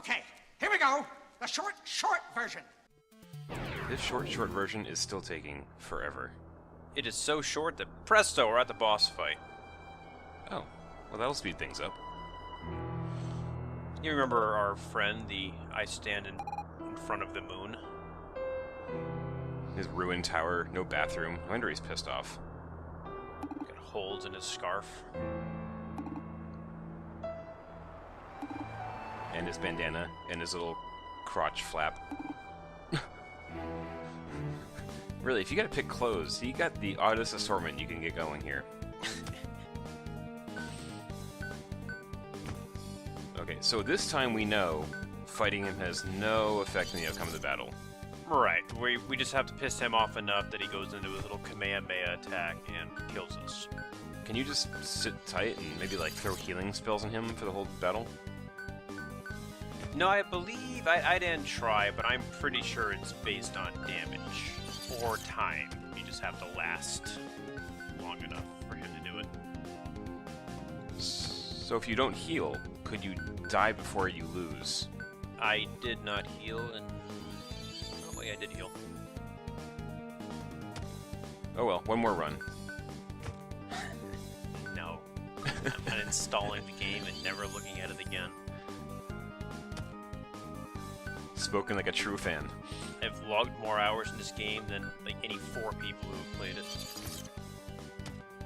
Okay, here we go. The short version. This short version is still taking forever. It is so short that presto, we're at the boss fight. Oh, well that'll speed things up. You remember our friend, the I stand in front of the moon? His ruined tower, no bathroom. I wonder he's pissed off. Got holes in his scarf. And his bandana, and his little crotch flap. Really, if you gotta pick clothes, you got the oddest assortment you can get going here. Okay, so this time we know fighting him has no effect on the outcome of the battle. Right, we just have to piss him off enough that he goes into his little Kamehameha attack and kills us. Can you just sit tight and maybe like throw healing spells on him for the whole battle? No, I believe, I didn't try, but I'm pretty sure it's based on damage. Or time. You just have to last long enough for him to do it. So if you don't heal, could you die before you lose? I did not heal, and... oh wait, I did heal. Oh well, one more run. No. I'm uninstalling the game and never looking at it again. Spoken like a true fan. I've logged more hours in this game than like any 4 people who have played it.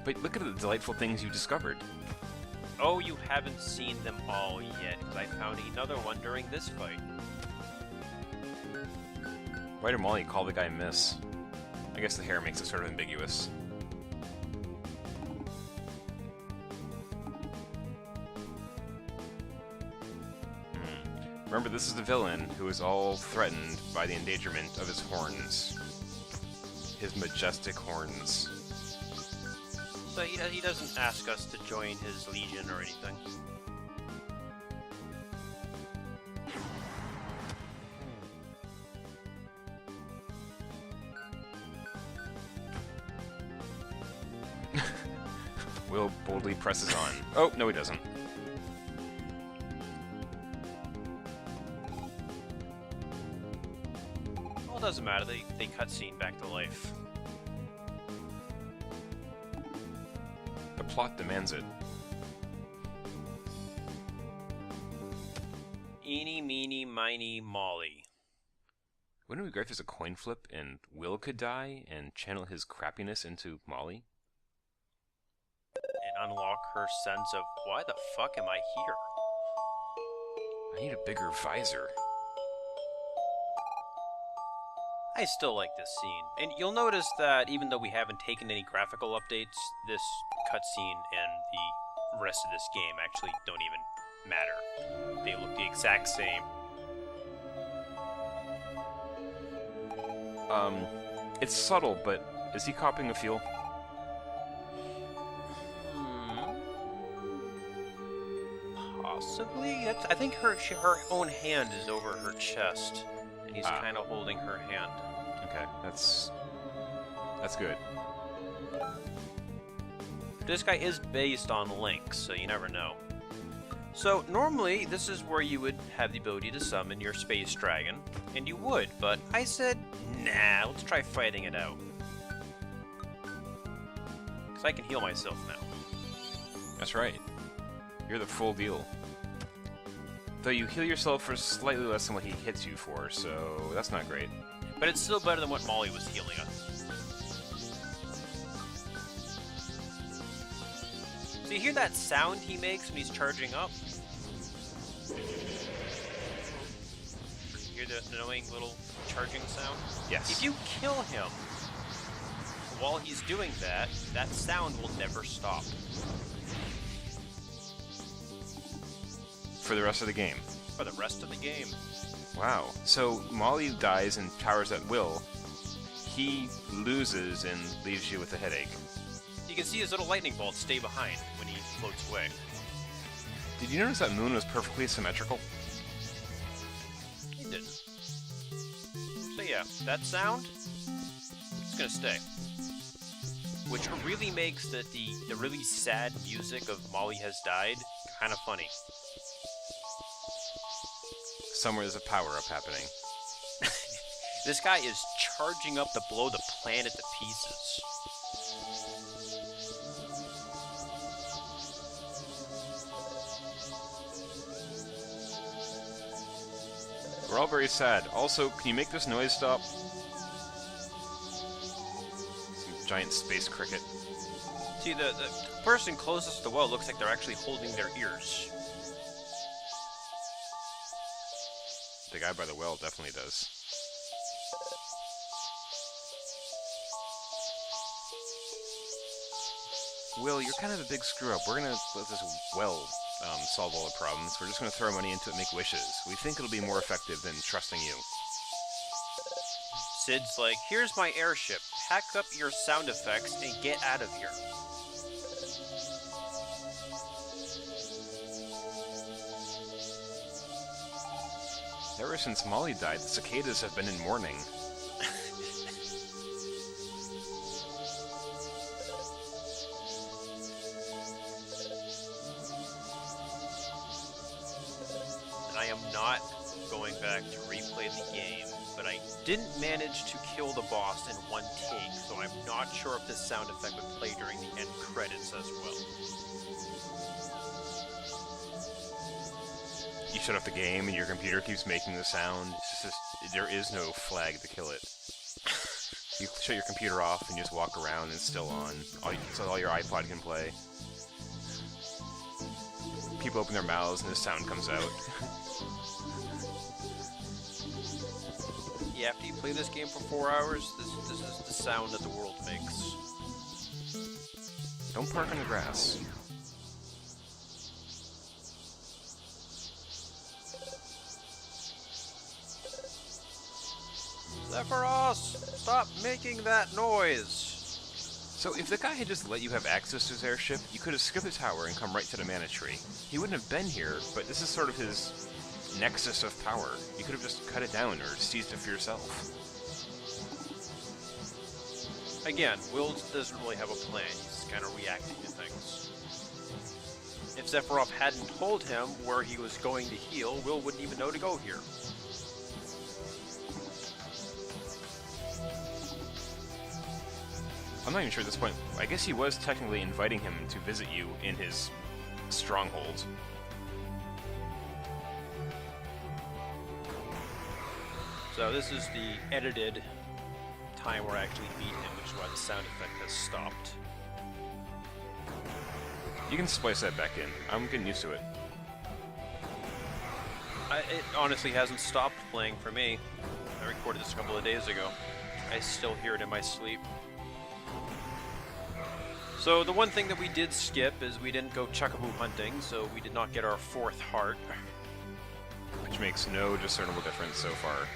But look at the delightful things you discovered. Oh, you haven't seen them all yet, because I found another one during this fight. Why did Molly call the guy Miss? I guess the hair makes it sort of ambiguous. Remember, this is the villain who is all threatened by the endangerment of his horns. His majestic horns. So he doesn't ask us to join his legion or anything. Will boldly presses on. Oh, no he doesn't. Well, it doesn't matter, they cutscene back to life. The plot demands it. Eeny, meeny, miny, Molly. Wouldn't it be great if there's a coin flip and Will could die and channel his crappiness into Molly? And unlock her sense of, why the fuck am I here? I need a bigger visor. I still like this scene. And you'll notice that even though we haven't taken any graphical updates, this cutscene and the rest of this game actually don't even matter. They look the exact same. It's subtle, but is he copying a feel? Possibly? I think her own hand is over her chest, and he's kind of holding her hand. Okay, that's good. This guy is based on Link, so you never know. So normally, this is where you would have the ability to summon your space dragon, and you would, but I said, nah, let's try fighting it out. Because I can heal myself now. That's right. You're the full deal. Though you heal yourself for slightly less than what he hits you for, so that's not great. But it's still better than what Molly was healing us. So you hear that sound he makes when he's charging up? You hear the annoying little charging sound? Yes. If you kill him while he's doing that, that sound will never stop. For the rest of the game. For the rest of the game. Wow. So Molly dies and powers at will. He loses and leaves you with a headache. You can see his little lightning bolts stay behind when he floats away. Did you notice that moon was perfectly symmetrical? It didn't. So yeah, that sound, it's gonna stay. Which really makes the really sad music of Molly Has Died kind of funny. Somewhere there's a power-up happening. This guy is charging up to blow the planet to pieces. We're all very sad. Also, can you make this noise stop? Some giant space cricket. See, the person closest to the well looks like they're actually holding their ears. The guy by the well definitely does. Will, you're kind of a big screw-up. We're gonna let this well solve all the problems. We're just gonna throw money into it and make wishes. We think it'll be more effective than trusting you. Sid's like, here's my airship. Pack up your sound effects and get out of here. Ever since Molly died, the cicadas have been in mourning. I am not going back to replay the game, but I didn't manage to kill the boss in one take, so I'm not sure if this sound effect would play during the end credits as well. You shut off the game and your computer keeps making the sound. It's just there is no flag to kill it. You shut your computer off and you just walk around and it's still on. So all your iPod can play. People open their mouths and the sound comes out. Yeah, after you play this game for 4 hours, this is the sound that the world makes. Don't park on the grass. Zephyros! Stop making that noise! So if the guy had just let you have access to his airship, you could have skipped the tower and come right to the mana tree. He wouldn't have been here, but this is sort of his nexus of power. You could have just cut it down or seized it for yourself. Again, Will doesn't really have a plan. He's kind of reacting to things. If Zephyros hadn't told him where he was going to heal, Will wouldn't even know to go here. I'm not even sure at this point. I guess he was technically inviting him to visit you in his stronghold. So this is the edited time where I actually beat him, which is why the sound effect has stopped. You can splice that back in. I'm getting used to it. It honestly hasn't stopped playing for me. I recorded this a couple of days ago. I still hear it in my sleep. So the one thing that we did skip is we didn't go chuckaboo hunting, so we did not get our 4th heart. Which makes no discernible difference so far.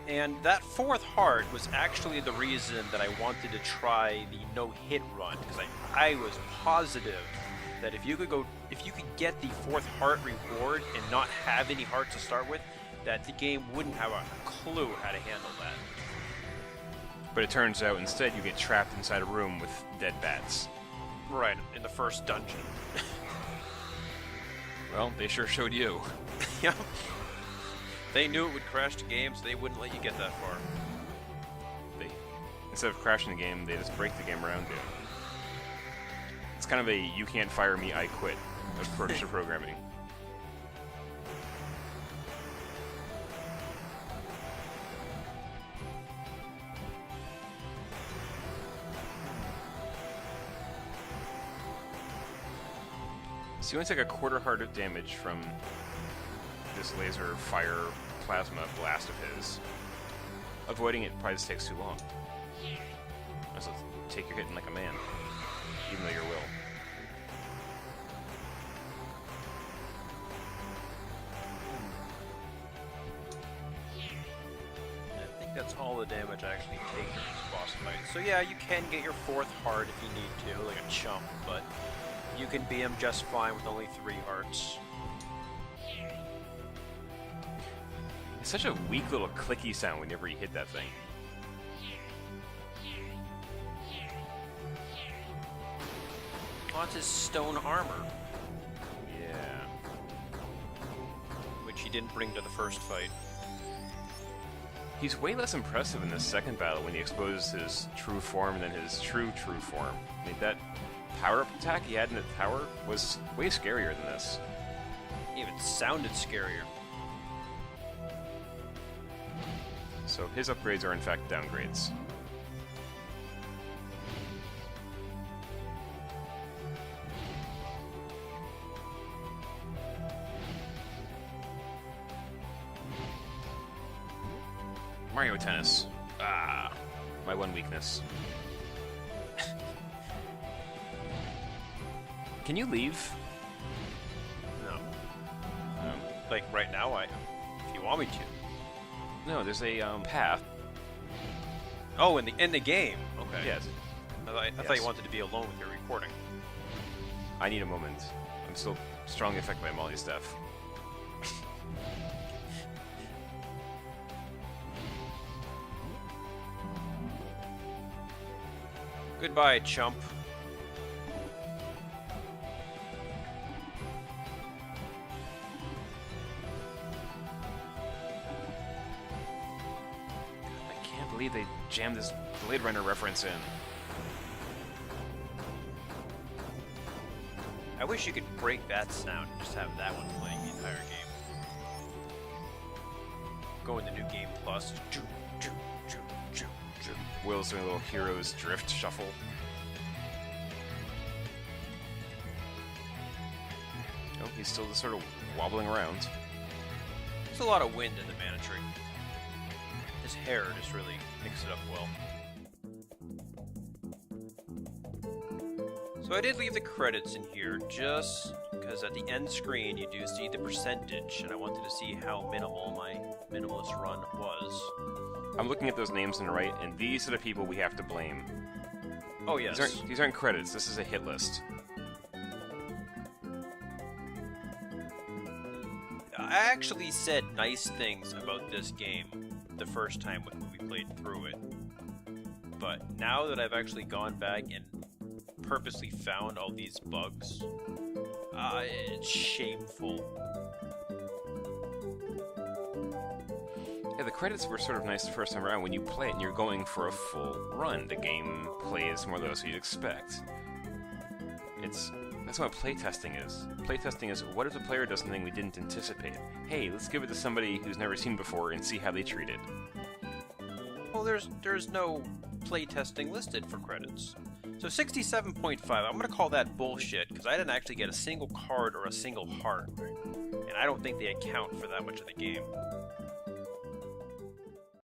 And that 4th heart was actually the reason that I wanted to try the no-hit run, because I was positive that if you could get the 4th heart reward and not have any heart to start with, that the game wouldn't have a clue how to handle that. But it turns out instead you get trapped inside a room with dead bats. Right, in the first dungeon. Well, they sure showed you. Yeah. They knew it would crash the game, so they wouldn't let you get that far. Instead of crashing the game, they just break the game around you. It's kind of a "you can't fire me, I quit" approach to programming. So you only take a quarter heart of damage from this laser fire plasma blast of his. Avoiding it probably just takes too long. So take your hitting like a man, even though you're Will. I think that's all the damage I actually take during this boss fight. So yeah, you can get your 4th heart if you need to, like a chump, but you can beat him just fine with only 3 hearts. It's such a weak little clicky sound whenever you hit that thing. On his stone armor, Yeah. which he didn't bring to the first fight. He's way less impressive in this second battle when he exposed his true form than his true form. I mean, that power-up attack he had in the tower was way scarier than this. Even sounded scarier. So his upgrades are in fact downgrades. Mario Tennis. Ah, my one weakness. Can you leave? No. Like right now, if you want me to. No, there's a path. Oh, in the game. Okay. Yes. I thought you wanted to be alone with your recording. I need a moment. I'm still strongly affected by Molly's death. Goodbye, chump. I can't believe they jammed this Blade Runner reference in. I wish you could break that sound and just have that one playing the entire game. Go into New Game Plus. Will's doing a little Heroes Drift shuffle. Oh, he's still just sort of wobbling around. There's a lot of wind in the Mana Tree. His hair just really picks it up well. So I did leave the credits in here just because at the end screen you do see the percentage, and I wanted to see how minimal my Minimalist run was. I'm looking at those names on the right, and these are the people we have to blame. Oh yes. These aren't credits, this is a hit list. I actually said nice things about this game the first time when we played through it. But now that I've actually gone back and purposely found all these bugs, it's shameful. Yeah, the credits were sort of nice the first time around. When you play it and you're going for a full run, the game plays more or less what you'd expect. That's what playtesting is. Playtesting is, what if the player does something we didn't anticipate? Hey, let's give it to somebody who's never seen before and see how they treat it. Well, there's no playtesting listed for credits. So 67.5, I'm gonna call that bullshit, because I didn't actually get a single card or a single heart. And I don't think they account for that much of the game.